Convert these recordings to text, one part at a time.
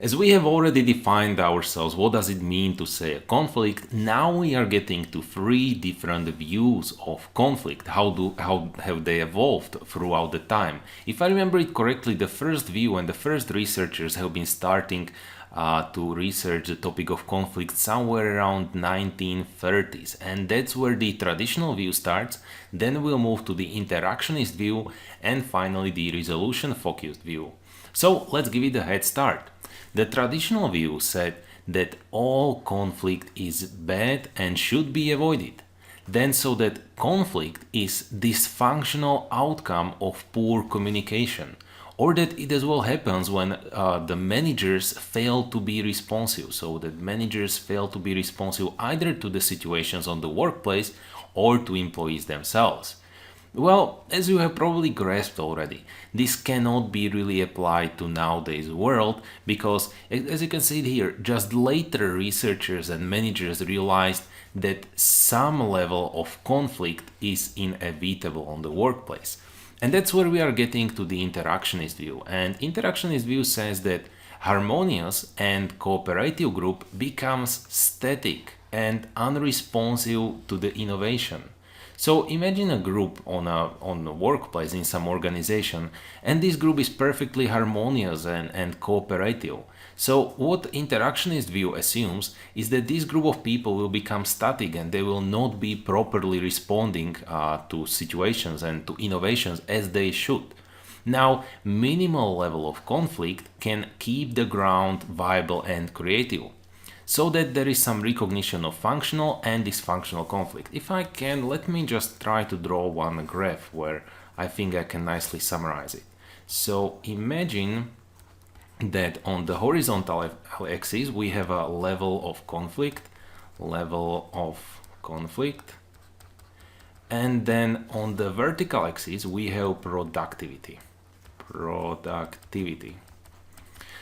As we have already defined ourselves, what does it mean to say a conflict? Now we are getting to three different views of conflict. How have they evolved throughout the time? If I remember it correctly, the first view and the first researchers have been starting to research the topic of conflict somewhere around 1930s, and that's where the traditional view starts. Then we'll move to the interactionist view, and finally the resolution focused view. So let's give it a head start. The traditional view said that all conflict is bad and should be avoided. Then, so that conflict is dysfunctional outcome of poor communication, or that it as well happens when the managers fail to be responsive. So that managers fail to be responsive either to the situations on the workplace or to employees themselves. Well, as you have probably grasped already, this cannot be really applied to nowadays world because, as you can see here, just later researchers and managers realized that some level of conflict is inevitable on the workplace. And that's where we are getting to the interactionist view. And interactionist view says that harmonious and cooperative group becomes static and unresponsive to the innovation. So imagine a group on a workplace in some organization, and this group is perfectly harmonious and cooperative. So what interactionist view assumes is that this group of people will become static and they will not be properly responding to situations and to innovations as they should. Now, minimal level of conflict can keep the ground viable and creative, so that there is some recognition of functional and dysfunctional conflict. If I can, let me just try to draw one graph where I think I can nicely summarize it. So imagine that on the horizontal axis we have a level of conflict, and then on the vertical axis we have productivity.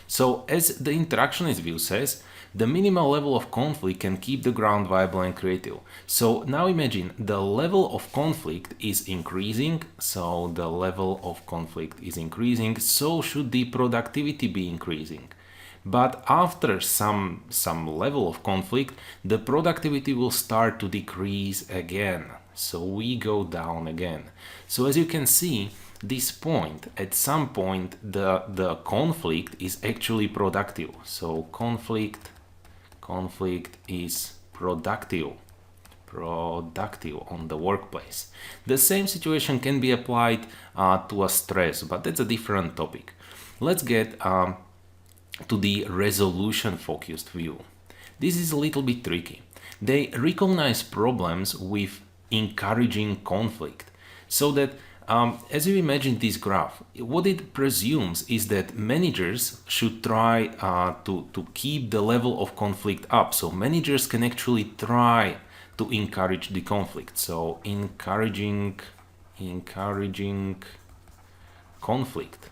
So as the interactionist view says, the minimal level of conflict can keep the ground viable and creative. So now imagine the level of conflict is increasing, so the level of conflict is increasing, so should the productivity be increasing. But after some level of conflict, the productivity will start to decrease again. So we go down again. So as you can see, this point, at some point, the conflict is actually productive. So conflict is productive on the workplace. The same situation can be applied to a stress, but that's a different topic. Let's get to the resolution focused view. This is a little bit tricky. They recognize problems with encouraging conflict, so that as you imagine this graph, what it presumes is that managers should try to keep the level of conflict up. So managers can actually try to encourage the conflict. So encouraging conflict.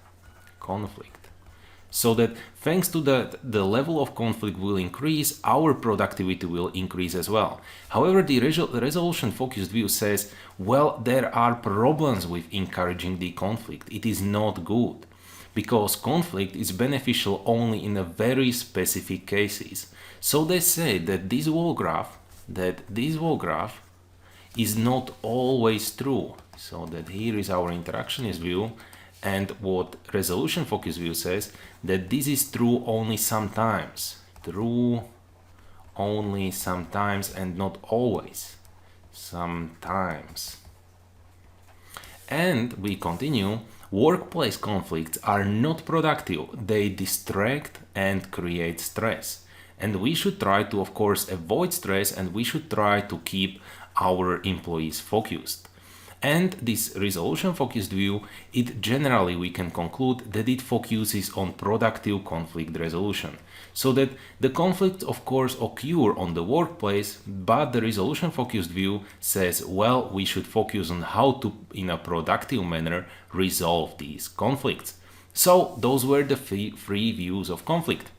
So that thanks to that, the level of conflict will increase, our productivity will increase as well. However, the resolution focused view says, well, there are problems with encouraging the conflict. It is not good because conflict is beneficial only in a very specific cases. So they say that this wall graph is not always true. So that here is our interactionist view, and what resolution focus view says that this is true only sometimes. True only sometimes and not always. Sometimes. And we continue. Workplace conflicts are not productive. They distract and create stress. And we should try to, of course, avoid stress, and we should try to keep our employees focused. And this resolution focused view, it generally we can conclude that it focuses on productive conflict resolution. So that the conflicts of course occur on the workplace, but the resolution focused view says, well, we should focus on how to, in a productive manner, resolve these conflicts. So those were the three views of conflict.